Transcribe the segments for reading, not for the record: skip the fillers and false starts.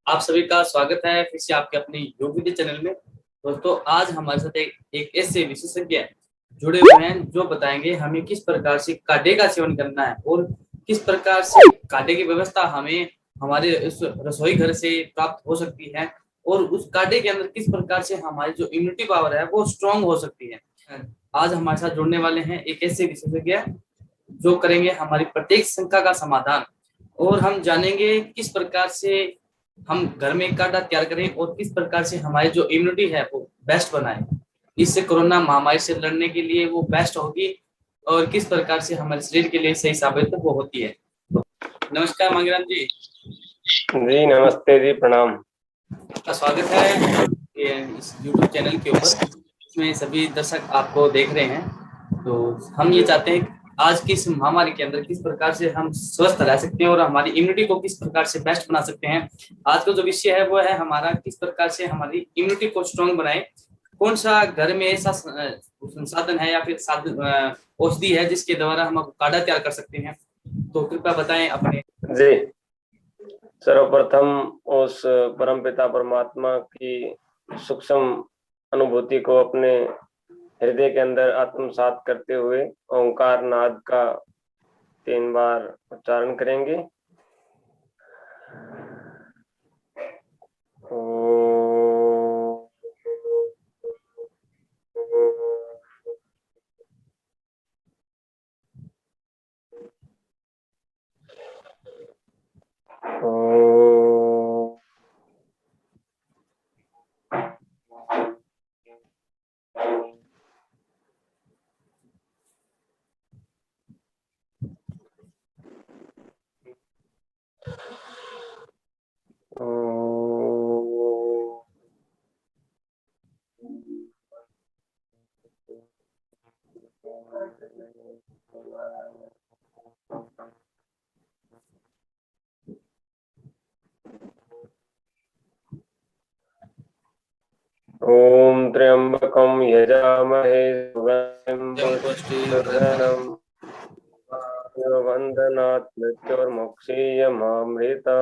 आप सभी का स्वागत है फिर से आपके अपने योग विद्या चैनल में। दोस्तों, आज हमारे साथ एक ऐसे विशेषज्ञ जुड़े हुए हैं जो बताएंगे हमें किस प्रकार से काढ़े का सेवन करना है और किस प्रकार से काढ़े की व्यवस्था हमें हमारे इस रसोई घर से प्राप्त हो सकती है और उस काढ़े के अंदर किस प्रकार से हमारी जो इम्यूनिटी पावर है वो स्ट्रांग हो सकती है। आज हमारे साथ जुड़ने वाले हैं एक ऐसे विशेषज्ञ जो करेंगे हमारी प्रत्येक शंका का समाधान और हम जानेंगे किस प्रकार से हम घर में काढ़ा तैयार करें और किस प्रकार से हमारी जो इम्यूनिटी है वो बेस्ट बनाए। इससे कोरोना महामारी से लड़ने के लिए वो बेस्ट होगी और किस प्रकार से हमारे शरीर के लिए सही साबित वो होती है। नमस्कार मांगीराम जी। जी नमस्ते जी, प्रणाम। आपका स्वागत है इस YouTube चैनल के ऊपर। इसमें सभी दर्शक आपको देख रहे हैं, तो हम ये चाहते हैं आज की इस महामारी के अंदर किस प्रकार से हम स्वस्थ रह सकते हैं और हमारी इम्यूनिटी को किस प्रकार से बेस्ट बना सकते हैं। आज का जो विषय है वो है हमारा किस प्रकार से हमारी इम्यूनिटी को स्ट्रांग बनाए। कौन सा घर में ऐसा संसाधन है या फिर औषधि है जिसके द्वारा हम काढ़ा तैयार कर सकते हैं, तो कृपया बताएं अपने। जी, सर्वप्रथम उस परमपिता परमात्मा की सूक्ष्म अनुभूति को अपने हृदय के अंदर आत्मसात करते हुए ओंकार नाद का 3 बार उच्चारण करेंगे। ओम त्र्यंबकं यजामहे सुगंधिं वंदनात् मृत्युर्मुक्षीयमामृता।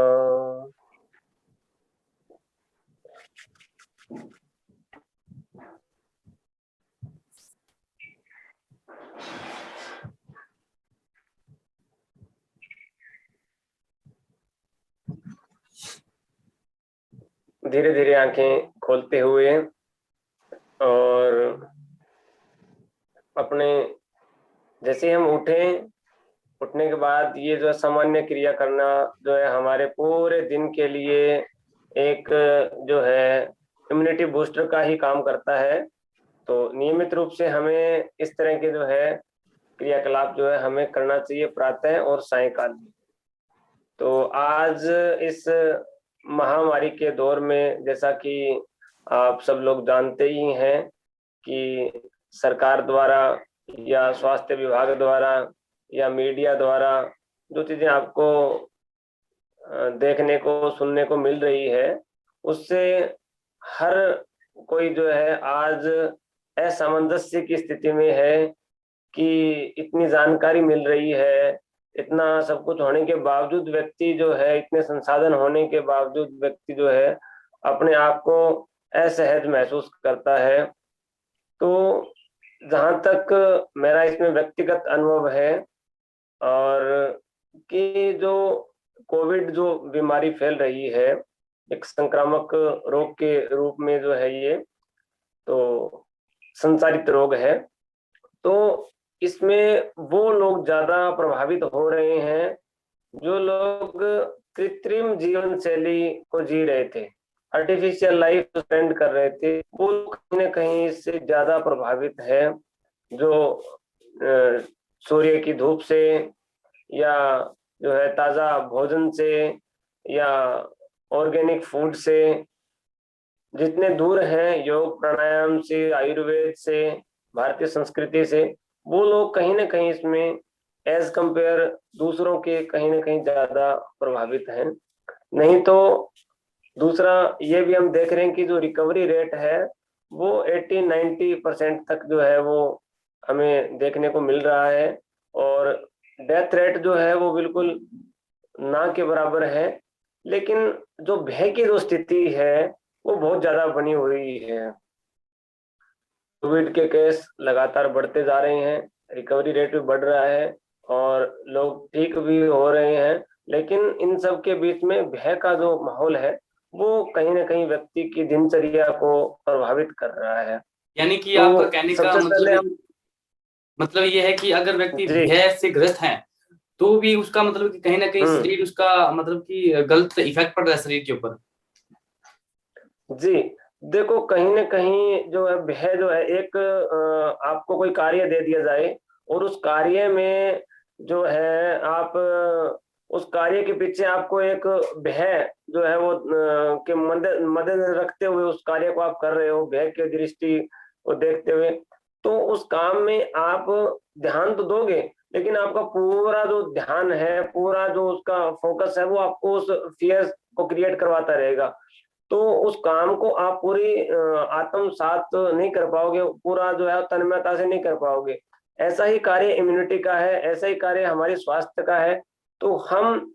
धीरे धीरे आंखें खोलते हुए और अपने जैसे हम उठने के बाद ये जो सामान्य क्रिया करना जो है हमारे पूरे दिन के लिए एक जो है इम्यूनिटी बूस्टर का ही काम करता है। तो नियमित रूप से हमें इस तरह के जो है क्रियाकलाप जो है हमें करना चाहिए प्रातः और सायंकाल। तो आज इस महामारी के दौर में जैसा कि आप सब लोग जानते ही हैं कि सरकार द्वारा या स्वास्थ्य विभाग द्वारा या मीडिया द्वारा जो चीजें आपको देखने को सुनने को मिल रही है उससे हर कोई जो है आज असामंजस्य की स्थिति में है कि इतनी जानकारी मिल रही है, इतना सब कुछ होने के बावजूद व्यक्ति जो है, इतने संसाधन होने के बावजूद व्यक्ति जो है अपने आप को असहज महसूस करता है। तो जहां तक मेरा इसमें व्यक्तिगत अनुभव है और कि जो कोविड जो बीमारी फैल रही है एक संक्रामक रोग के रूप में जो है ये तो संचारित रोग है, तो इसमें वो लोग ज्यादा प्रभावित हो रहे हैं जो लोग कृत्रिम जीवन शैली को जी रहे थे, आर्टिफिशियल लाइफ स्पेंड कर रहे थे, वो कहीं ना कहीं इससे ज्यादा प्रभावित है। जो सूर्य की धूप से या जो है ताजा भोजन से या ऑर्गेनिक फूड से जितने दूर हैं, योग प्राणायाम से, आयुर्वेद से, भारतीय संस्कृति से, वो लोग कहीं ना कहीं इसमें एज कंपेयर दूसरों के कहीं ना कहीं ज्यादा प्रभावित हैं। नहीं तो दूसरा ये भी हम देख रहे हैं कि जो रिकवरी रेट है वो 80-90% तक जो है वो हमें देखने को मिल रहा है और डेथ रेट जो है वो बिल्कुल ना के बराबर है। लेकिन जो भय की जो स्थिति है वो बहुत ज्यादा बनी हुई है। कोविड के केस लगातार बढ़ते जा रहे हैं, रिकवरी रेट भी बढ़ रहा है और लोग ठीक भी हो रहे हैं, लेकिन इन सब के बीच में भय का जो माहौल है वो कहीं ना कहीं व्यक्ति की दिनचर्या को प्रभावित कर रहा है। यानी कि तो आपका कहने का सबसे पहले हम मतलब ये है कि अगर व्यक्ति जी भय से ग्रस्त है तो भी उसका मतलब कि कहीं ना कहीं हम्म शरीर उसका मतलब कि गलत इफेक्ट पड़ रहा है शरीर के ऊपर। जी देखो, कहीं ना कहीं जो है भय जो है एक आपको कोई कार्य दे दिया जाए और उस कार्य में जो है आप उस कार्य के पीछे आपको एक भय जो है वो के मद्देनजर रखते हुए उस कार्य को आप कर रहे हो, भय की दृष्टि को देखते हुए, तो उस काम में आप ध्यान तो दोगे, लेकिन आपका पूरा जो ध्यान है, पूरा जो उसका फोकस है वो आपको उस फियर को क्रिएट करवाता रहेगा। तो उस काम को आप पूरी आत्मसात नहीं कर पाओगे, पूरा जो है तन्मयता से नहीं कर पाओगे। ऐसा ही कार्य इम्यूनिटी का है, ऐसा ही कार्य हमारे स्वास्थ्य का है। तो हम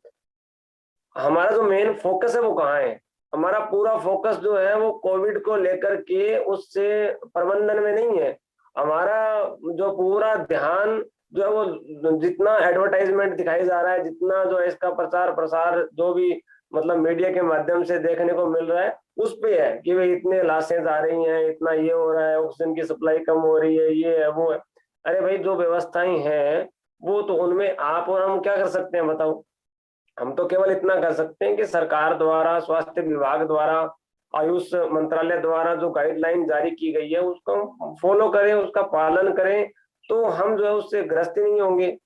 हमारा जो मेन फोकस है वो कहाँ है? हमारा पूरा फोकस जो है वो कोविड को लेकर के उससे प्रबंधन में नहीं है। हमारा जो पूरा ध्यान जो है वो जितना एडवर्टाइजमेंट दिखाई जा रहा है, जितना जो है इसका प्रचार प्रसार जो भी मतलब मीडिया के माध्यम से देखने को मिल रहा है उस पे है कि भाई इतने लाशें जा रही हैं, इतना ये हो रहा है, ऑक्सीजन की सप्लाई कम हो रही है, ये है वो है। अरे भाई, जो व्यवस्थाएं हैं वो तो उनमें आप और हम क्या कर सकते हैं बताओ? हम तो केवल इतना कर सकते हैं कि सरकार द्वारा, स्वास्थ्य विभाग द्वारा, आयुष मंत्रालय द्वारा जो गाइडलाइन जारी की गई है उसको फॉलो करें, उसका पालन करें, तो हम जो है उससे ग्रस्त ही नहीं होंगे।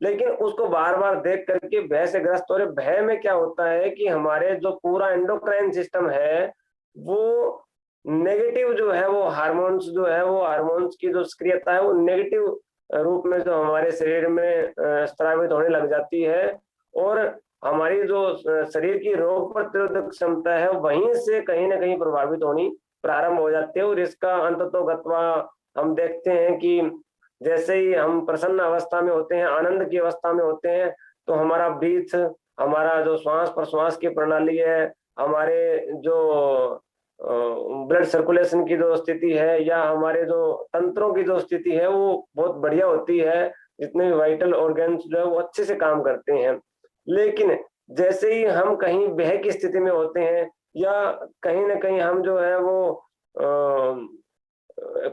लेकिन उसको बार बार देख करके भय से ग्रस्त हो रहे। भय में क्या होता है कि हमारे जो पूरा एंडोक्राइन सिस्टम है वो नेगेटिव जो है वो हार्मोन्स जो है वो हार्मोन्स की जो सक्रियता है वो नेगेटिव रूप में जो हमारे शरीर में स्रावित होने लग जाती है। और हमारी जो शरीर की रोग प्रतिरोधक क्षमता है वहीं से कहीं ना कहीं प्रभावित होनी प्रारंभ हो जाती है। और इसका अंततोगत्वा हम देखते हैं कि जैसे ही हम प्रसन्न अवस्था में होते हैं, आनंद की अवस्था में होते हैं, तो हमारा ब्रीथ, हमारा जो श्वास प्रश्वास की प्रणाली है, हमारे जो ब्लड सर्कुलेशन की जो स्थिति है या हमारे जो तंत्रों की जो स्थिति है वो बहुत बढ़िया होती है। जितने भी वाइटल ऑर्गन्स जो है वो अच्छे से काम करते हैं। लेकिन जैसे ही हम कहीं भय की स्थिति में होते हैं या कहीं ना कहीं हम जो है वो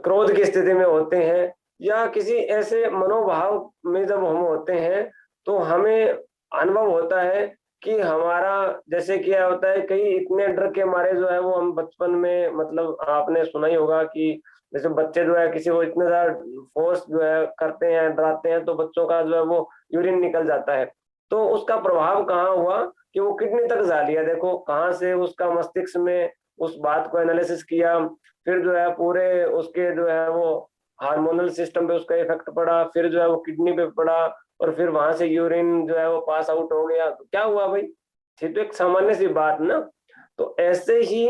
क्रोध की स्थिति में होते हैं या किसी ऐसे मनोभाव में जब हम होते हैं तो हमें अनुभव होता है कि हमारा जैसे क्या होता है, कई इतने डर के मारे जो है वो हम बचपन में मतलब आपने सुना ही होगा कि जैसे बच्चे जो है किसी को इतने ज्यादा फोर्स जो है करते हैं, डराते हैं, तो बच्चों का जो है वो यूरिन निकल जाता है। तो उसका प्रभाव कहाँ हुआ कि वो किडनी तक जा लिया। देखो कहाँ से उसका मस्तिष्क में उस बात को एनालिसिस किया, फिर जो है पूरे उसके जो है वो हार्मोनल सिस्टम पे उसका इफेक्ट पड़ा, फिर जो है वो किडनी पे पड़ा और फिर वहां से यूरिन जो है वो पास आउट हो गया। तो क्या हुआ भाई? थी तो एक सामान्य सी बात ना। तो ऐसे ही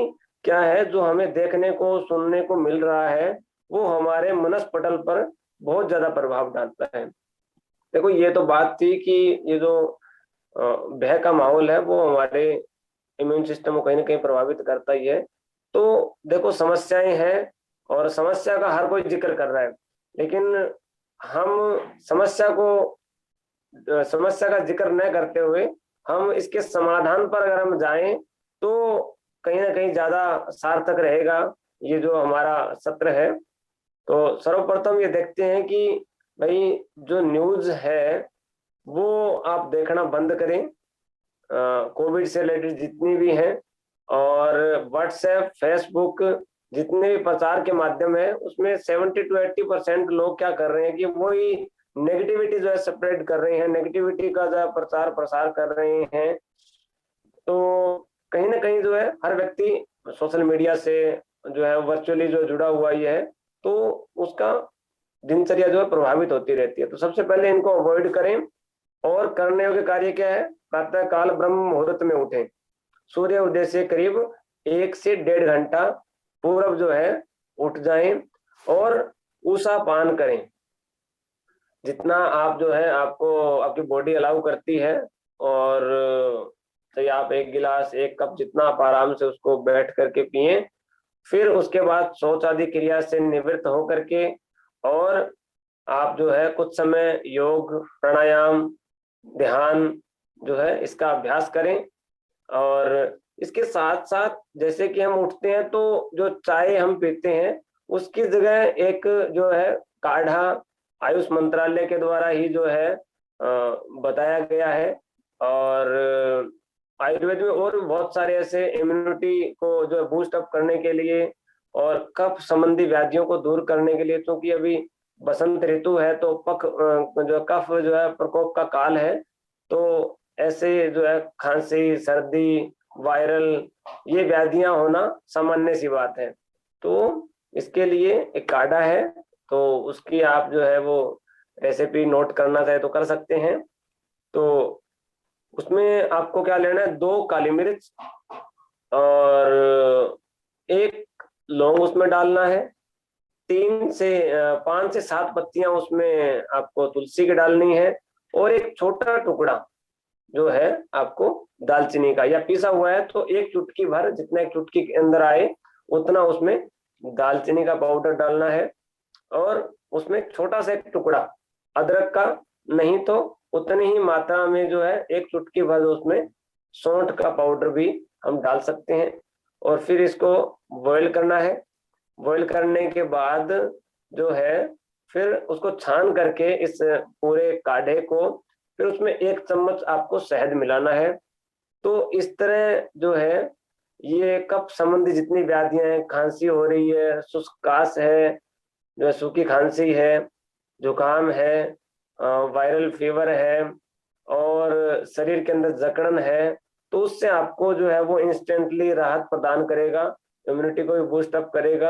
क्या है जो हमें देखने को सुनने को मिल रहा है वो हमारे मनस्पटल पर बहुत ज्यादा प्रभाव डालता है। देखो ये तो बात थी कि ये जो भय का माहौल है वो हमारे इम्यून सिस्टम को कहीं ना कहीं प्रभावित करता ही है। तो देखो समस्याएं हैं और समस्या का हर कोई जिक्र कर रहा है, लेकिन हम समस्या को समस्या का जिक्र न करते हुए हम इसके समाधान पर अगर हम जाएं तो कहीं ना कहीं ज्यादा सार्थक रहेगा ये जो हमारा सत्र है। तो सर्वप्रथम ये देखते हैं कि भाई जो न्यूज है वो आप देखना बंद करें, कोविड से रिलेटेड जितनी भी हैं। और व्हाट्सएप, फेसबुक, जितने भी प्रचार के माध्यम है उसमें 70 to 80% लोग क्या कर रहे हैं कि वही नेगेटिविटी जो है स्प्रेड कर रहे हैं, नेगेटिविटी का जो है प्रचार प्रसार कर रहे हैं। तो कहीं ना कहीं जो है हर व्यक्ति सोशल मीडिया से जो है वर्चुअली जो जुड़ा हुआ ही है, तो उसका दिनचर्या जो है प्रभावित होती रहती है। तो सबसे पहले इनको अवॉइड करें। और करने योग्य कार्य क्या है? प्रातः काल ब्रह्म मुहूर्त में उठें, सूर्य उदय से करीब 1 से 1.5 घंटा पूर्व जो है उठ जाएं और ऊषा पान करें। जितना आप जो है आपको आपकी बॉडी अलाउ करती है। और तो आप 1 गिलास 1 कप जितना आप आराम से उसको बैठ करके पिए। फिर उसके बाद शौच आदि क्रिया से निवृत्त हो करके और आप जो है कुछ समय योग, प्राणायाम, ध्यान जो है इसका अभ्यास करें। और इसके साथ साथ जैसे कि हम उठते हैं तो जो चाय हम पीते हैं उसकी जगह एक जो है काढ़ा आयुष मंत्रालय के द्वारा ही जो है बताया गया है। और आयुर्वेद में और भी बहुत सारे ऐसे इम्यूनिटी को जो है बूस्ट अप करने के लिए और कफ संबंधी व्याधियों को दूर करने के लिए, क्योंकि अभी बसंत ऋतु है तो जो कफ जो है प्रकोप का काल है, तो ऐसे जो है खांसी, सर्दी, वायरल ये व्याधियां होना सामान्य सी बात है। तो इसके लिए एक काढ़ा है, तो उसकी आप जो है वो रेसिपी नोट करना चाहे तो कर सकते हैं। तो उसमें आपको क्या लेना है, 2 काली मिर्च और 1 लौंग उसमें डालना है, 5 से 7 पत्तियां उसमें आपको तुलसी की डालनी है और एक छोटा टुकड़ा जो है आपको दालचीनी का, या पीसा हुआ है तो 1 चुटकी भर, जितना 1 चुटकी के अंदर आए उतना उसमें दालचीनी का पाउडर डालना है। और उसमें छोटा सा एक टुकड़ा अदरक का, नहीं तो उतनी ही मात्रा में जो है 1 चुटकी भर उसमें सौंठ का पाउडर भी हम डाल सकते हैं। और फिर इसको बॉईल करना है। बॉईल करने के बाद जो है फिर उसको छान करके इस पूरे काढ़े को फिर उसमें 1 चम्मच आपको शहद मिलाना है। तो इस तरह जो है ये कफ संबंधी जितनी व्याधियां हैं, खांसी हो रही है, शुष्कास है, जो है सूखी खांसी है, जुकाम है, वायरल फीवर है और शरीर के अंदर जकड़न है, तो उससे आपको जो है वो इंस्टेंटली राहत प्रदान करेगा, इम्यूनिटी को भी बूस्ट अप करेगा।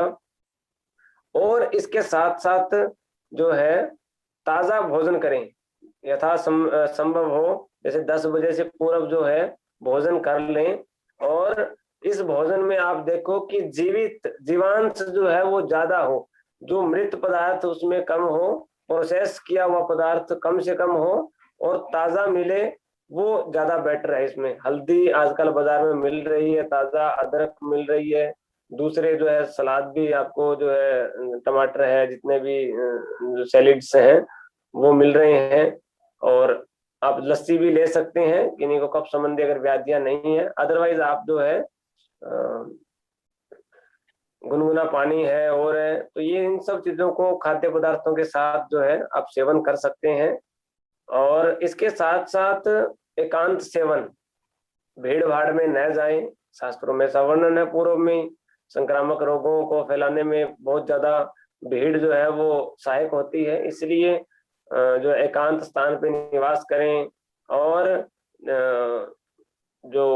और इसके साथ साथ जो है ताजा भोजन करें, संभव हो जैसे 10 बजे से पूर्व जो है भोजन कर लें। और इस भोजन में आप देखो कि जीवांश जो है वो ज्यादा हो, जो मृत पदार्थ उसमें कम हो, प्रोसेस किया हुआ पदार्थ कम से कम हो और ताजा मिले, वो ज्यादा बेटर है। इसमें हल्दी आजकल बाजार में मिल रही है, ताजा अदरक मिल रही है, दूसरे जो है सलाद भी आपको जो है टमाटर है, जितने भी सैलिड्स हैं वो मिल रहे हैं। और आप लस्सी भी ले सकते हैं किन्हीं को कफ संबंधी अगर व्याधियां नहीं है। अदरवाइज आप जो है गुनगुना पानी है और है, तो ये इन सब चीजों को खाद्य पदार्थों के साथ जो है आप सेवन कर सकते हैं। और इसके साथ साथ एकांत सेवन, भीड़ भाड़ में न जाएं, शास्त्रों में ऐसा वर्णन है पूर्व में, संक्रामक रोगों को फैलाने में बहुत ज्यादा भीड़ जो है वो सहायक होती है, इसलिए जो एकांत स्थान पे निवास करें। और जो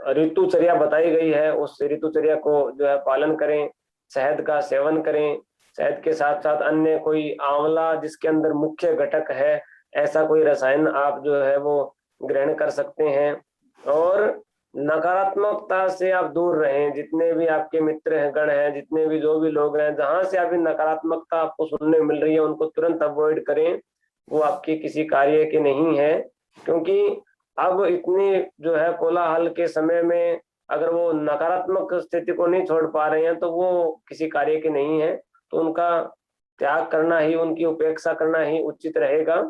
ऋतुचर्या बताई गई है उस ऋतुचर्या को जो है पालन करें, शहद का सेवन करें। शहद के साथ साथ अन्य कोई आंवला जिसके अंदर मुख्य घटक है ऐसा कोई रसायन आप जो है वो ग्रहण कर सकते हैं। और नकारात्मकता से आप दूर रहें, जितने भी आपके मित्र हैं, गण हैं, जितने भी जो भी लोग हैं, जहां से अभी नकारात्मकता आपको सुनने मिल रही है उनको तुरंत अवॉइड करें, वो आपके किसी कार्य के नहीं है। क्योंकि अब इतनी जो है कोलाहल के समय में अगर वो नकारात्मक स्थिति को नहीं छोड़ पा रहे हैं तो वो किसी कार्य के नहीं है, तो उनका त्याग करना ही, उनकी उपेक्षा करना ही उचित रहेगा।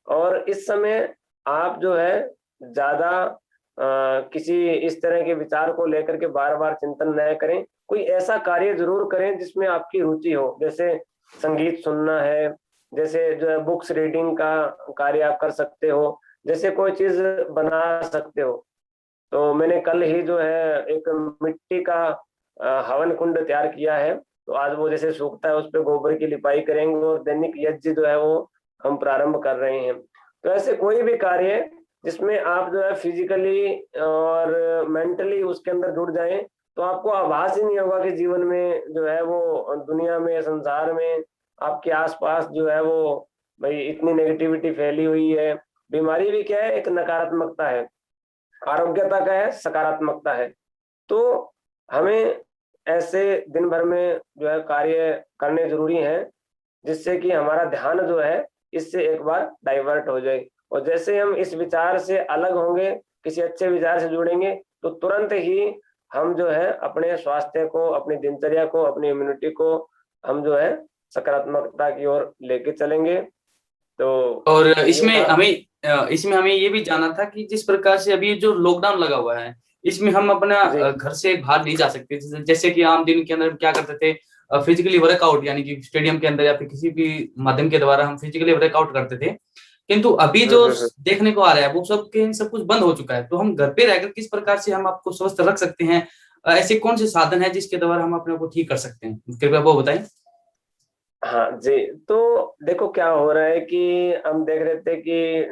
और इस समय आप जो है ज्यादा किसी इस तरह के विचार को लेकर के बार बार चिंतन न करें, कोई ऐसा कार्य जरूर करें जिसमें आपकी रुचि हो, जैसे संगीत सुनना है, जैसे जो है बुक्स रीडिंग का कार्य आप कर सकते हो, जैसे कोई चीज बना सकते हो। तो मैंने कल ही जो है एक मिट्टी का हवन कुंड तैयार किया है, तो आज वो जैसे सूखता है उस पर गोबर की लिपाई करेंगे और दैनिक यज्ञ जो है वो हम प्रारंभ कर रहे हैं। तो ऐसे कोई भी कार्य जिसमें आप जो है फिजिकली और मेंटली उसके अंदर जुड़ जाएं, तो आपको आभास ही नहीं होगा कि जीवन में जो है वो दुनिया में, संसार में, आपके आसपास जो है वो भाई इतनी नेगेटिविटी फैली हुई है। बीमारी भी क्या है, एक नकारात्मकता है, आरोग्यता का है, सकारात्मकता है। तो हमें ऐसे दिन भर में जो है कार्य करने जरूरी हैं जिससे कि हमारा ध्यान जो है इससे एक बार डाइवर्ट हो जाए। और जैसे हम इस विचार से अलग होंगे किसी अच्छे विचार से जुड़ेंगे तो तुरंत ही हम जो है अपने स्वास्थ्य को, अपनी दिनचर्या को, अपनी इम्यूनिटी को हम जो है सकारात्मकता की ओर लेके चलेंगे। तो और ये था। इसमें हमें ये भी जाना था कि जिस प्रकार से अभी जो लॉकडाउन लगा हुआ है, इसमें हम अपना जी घर से बाहर नहीं जा सकते। जैसे कि आम दिन के अंदर हम क्या करते थे, फिजिकली वर्कआउट, यानी कि स्टेडियम के अंदर या फिर किसी भी माध्यम के द्वारा हम फिजिकली वर्कआउट करते थे। किंतु अभी जो हम्म। देखने को आ रहा है वो सब कुछ बंद हो चुका है। तो हम घर पे रहकर किस प्रकार से हम आपको स्वस्थ रख सकते हैं? ऐसे कौन से साधन है जिसके द्वारा हम अपने को ठीक कर सकते हैं, कृपया वो बताएं। हाँ जी। तो देखो क्या हो रहा है कि हम देख रहे थे कि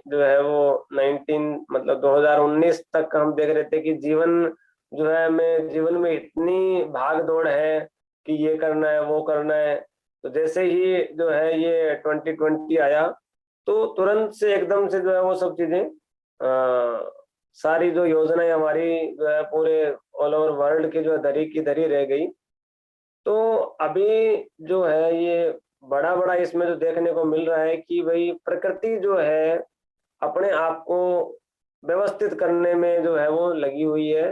2019 तक हम देख रहे थे कि जीवन में इतनी भाग दौड़ है कि ये करना है वो करना है। तो जैसे ही जो है ये 2020 आया तो तुरंत से एकदम से जो है वो सब चीजें सारी जो योजनाएं हमारी जो है पूरे ऑल ओवर वर्ल्ड की जो है धरी की धरी रह गई। तो अभी जो है ये बड़ा बड़ा इसमें जो देखने को मिल रहा है कि भाई प्रकृति जो है अपने आप को व्यवस्थित करने में जो है वो लगी हुई है।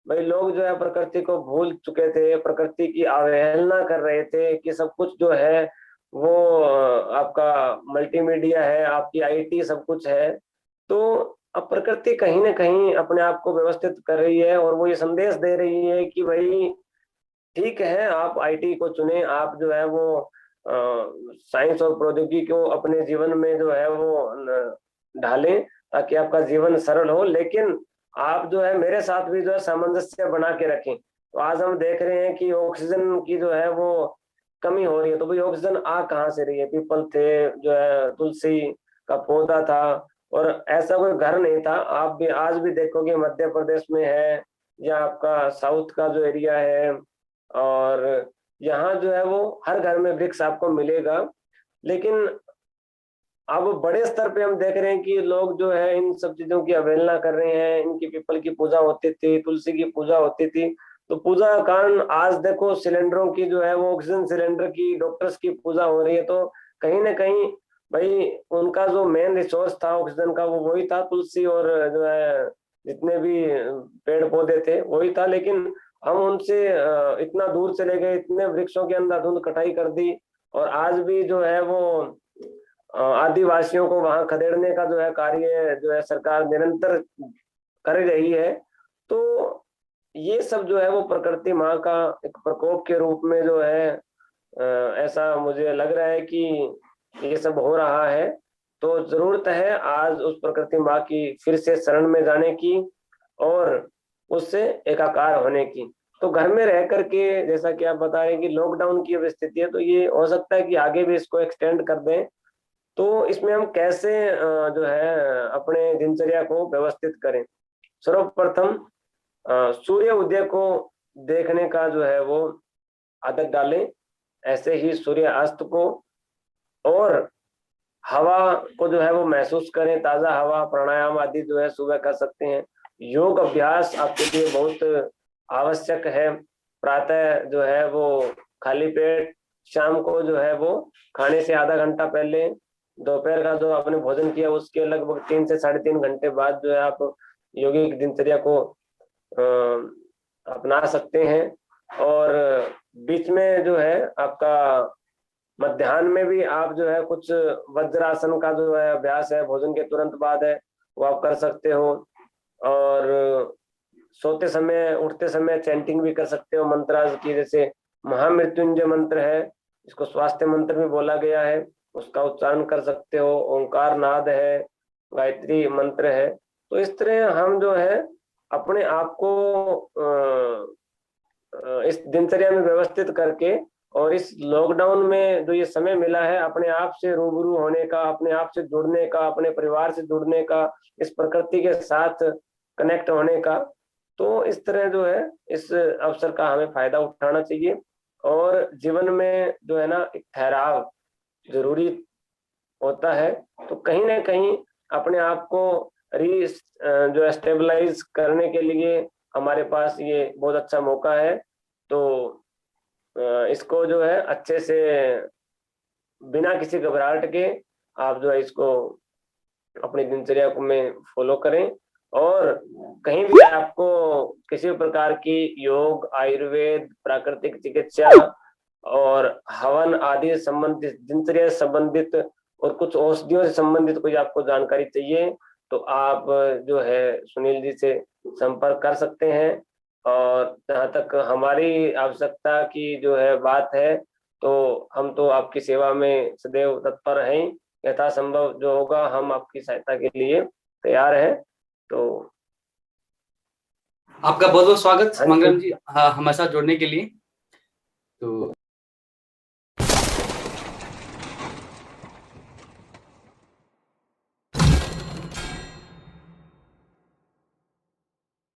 भाई लोग जो है प्रकृति को भूल चुके थे, प्रकृति की अवहेलना कर रहे थे कि सब कुछ जो है वो आपका मल्टीमीडिया है, आपकी आईटी सब कुछ है। तो अब प्रकृति कहीं ना कहीं अपने आप को व्यवस्थित कर रही है और वो ये संदेश दे रही है कि भाई ठीक है, आप आईटी को चुने, आप जो है वो साइंस और प्रौद्योगिकी को अपने जीवन में जो है वो ढालें ताकि आपका जीवन सरल हो, लेकिन आप जो है मेरे साथ भी जो है सामंजस्य बना के रखें। तो आज हम देख रहे हैं कि ऑक्सीजन की जो है वो कमी हो रही है। तो भाई ऑक्सीजन आ कहाँ से रही है? पीपल थे, जो है तुलसी का पौधा था, और ऐसा कोई घर नहीं था। आप भी आज भी देखोगे मध्य प्रदेश में है या आपका साउथ का जो एरिया है, और यहाँ जो है वो हर घर में वृक्ष आपको मिलेगा। लेकिन अब बड़े स्तर पे हम देख रहे हैं कि लोग जो है इन सब चीजों की अवहेलना कर रहे हैं। इनकी पीपल की पूजा होती थी, तुलसी की पूजा होती थी, तो पूजा का कारण आज देखो सिलेंडरों की जो है वो ऑक्सीजन सिलेंडर की, डॉक्टर्स की पूजा हो रही है। तो कहीं ना कहीं भाई उनका जो मेन रिसोर्स था ऑक्सीजन का वो वही था, तुलसी और जो है जितने भी पेड़ पौधे थे वही था। लेकिन हम उनसे इतना दूर चले गए, इतने वृक्षों के अंधाधुंध कटाई कर दी, और आज भी जो है वो आदिवासियों को वहां खदेड़ने का जो है कार्य जो है सरकार निरंतर कर रही है। तो ये सब जो है वो प्रकृति माँ का एक प्रकोप के रूप में जो है ऐसा मुझे लग रहा है कि ये सब हो रहा है। तो जरूरत है आज उस प्रकृति माँ की फिर से शरण में जाने की और उससे एकाकार होने की। तो घर में रह करके जैसा कि आप बता रहे हैं कि लॉकडाउन की अब स्थिति है, तो ये हो सकता है कि आगे भी इसको एक्सटेंड कर दें। तो इसमें हम कैसे जो है अपने दिनचर्या को व्यवस्थित करें? सर्वप्रथम सूर्य उदय को देखने का जो है वो आदत डालें, ऐसे ही सूर्य अस्त को, और हवा को जो है वो महसूस करें, ताजा हवा, प्राणायाम आदि जो है सुबह कर सकते हैं। योग अभ्यास आपके लिए बहुत आवश्यक है। प्रातः जो है वो खाली पेट, शाम को जो है वो खाने से आधा घंटा पहले, दोपहर का जो आपने भोजन किया उसके लगभग 3 से 3.5 घंटे बाद जो है आप यौगिक दिनचर्या को अपना सकते हैं। और बीच में जो है आपका मध्याह्न में भी आप जो है कुछ वज्रासन का जो है अभ्यास है, भोजन के तुरंत बाद है, वो आप कर सकते हो। और सोते समय, उठते समय चैंटिंग भी कर सकते हो मंत्रास की, जैसे महामृत्युंजय मंत्र है, इसको स्वास्थ्य मंत्र भी बोला गया है, उसका उच्चारण कर सकते हो। ओंकार नाद है, गायत्री मंत्र है। तो इस तरह हम जो है अपने आप को इस दिनचर्या में व्यवस्थित करके, और इस लॉकडाउन में जो ये समय मिला है अपने आप से रूबरू होने का, अपने आप से जुड़ने का, अपने परिवार से जुड़ने का, इस प्रकृति के साथ कनेक्ट होने का, तो इस तरह जो है इस अवसर का हमें फायदा उठाना चाहिए। और जीवन में जो है ना एक ठहराव जरूरी होता है। तो कहीं ना कहीं अपने आप को री जो है स्टेबलाइज करने के लिए हमारे पास ये बहुत अच्छा मौका है। तो इसको जो है अच्छे से बिना किसी घबराहट के आप जो है इसको अपनी दिनचर्या में फॉलो करें। और कहीं भी आपको किसी भी प्रकार की योग, आयुर्वेद, प्राकृतिक चिकित्सा और हवन आदि संबंधित, दिनचर्या से संबंधित और कुछ औषधियों से संबंधित कोई आपको जानकारी चाहिए तो आप जो है सुनील जी से संपर्क कर सकते हैं। और जहाँ तक हमारी आवश्यकता की जो है बात है तो हम तो आपकी सेवा में सदैव तत्पर हैं। यथासंभव जो होगा हम आपकी सहायता के लिए तैयार हैं। तो आपका बहुत बहुत स्वागत हाँ जी। मंगलम जी, हाँ, हमारे साथ जुड़ने के लिए। तो